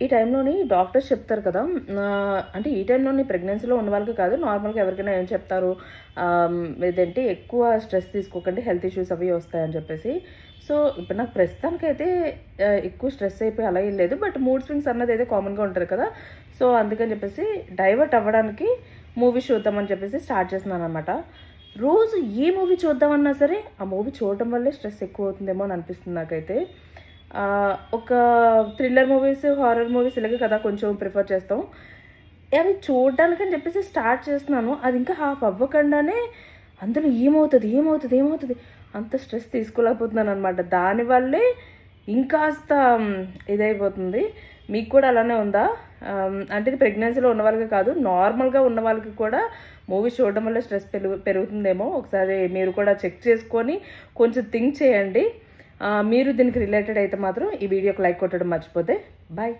ఈ టైంలోని డాక్టర్స్ చెప్తారు కదా, అంటే ఈ టైంలోని ప్రెగ్నెన్సీలో ఉన్న వాళ్ళకి కాదు, నార్మల్గా ఎవరికైనా ఏం చెప్తారు, ఇదేంటి ఎక్కువ స్ట్రెస్ తీసుకోకండి, హెల్త్ ఇష్యూస్ అవి వస్తాయని చెప్పేసి. సో ఇప్పుడు నాకు ప్రస్తుతానికైతే ఎక్కువ స్ట్రెస్ అయిపోయి అలా ఏం లేదు, బట్ మూడ్ స్వింగ్స్ అన్నది అయితే కామన్గా ఉంటుంది కదా. సో అందుకని చెప్పేసి డైవర్ట్ అవ్వడానికి మూవీ చూద్దామని చెప్పేసి స్టార్ట్ చేస్తున్నాను అనమాట. రోజు ఏ మూవీ చూద్దామన్నా సరే ఆ మూవీ చూడటం వల్లే స్ట్రెస్ ఎక్కువ అవుతుందేమో అని అనిపిస్తుంది నాకైతే. ఒక థ్రిల్లర్ మూవీస్, హారర్ మూవీస్ ఇలాగే కదా కొంచెం ప్రిఫర్ చేస్తాం. అవి చూడడానికని చెప్పేసి స్టార్ట్ చేస్తున్నాను, అది ఇంకా హాఫ్ అవ్వకుండానే అందులో ఏమవుతుంది ఏమవుతుంది ఏమవుతుంది అంత స్ట్రెస్ తీసుకోలేకపోతున్నాను అనమాట. దానివల్లే ఇంకాస్త ఇదైపోతుంది. మీకు కూడా అలానే ఉందా? అంటే ఇది ప్రెగ్నెన్సీలో ఉన్న వాళ్ళకి కాదు, నార్మల్గా ఉన్న వాళ్ళకి కూడా మూవీస్ చూడడం వల్ల స్ట్రెస్ పెరుగుతుందేమో. ఒకసారి మీరు కూడా చెక్ చేసుకొని కొంచెం థింక్ చేయండి. మీరు దీనికి రిలేటెడ్ అయితే మాత్రం ఈ వీడియోకి లైక్ కొట్టడం మర్చిపోతే. బాయ్.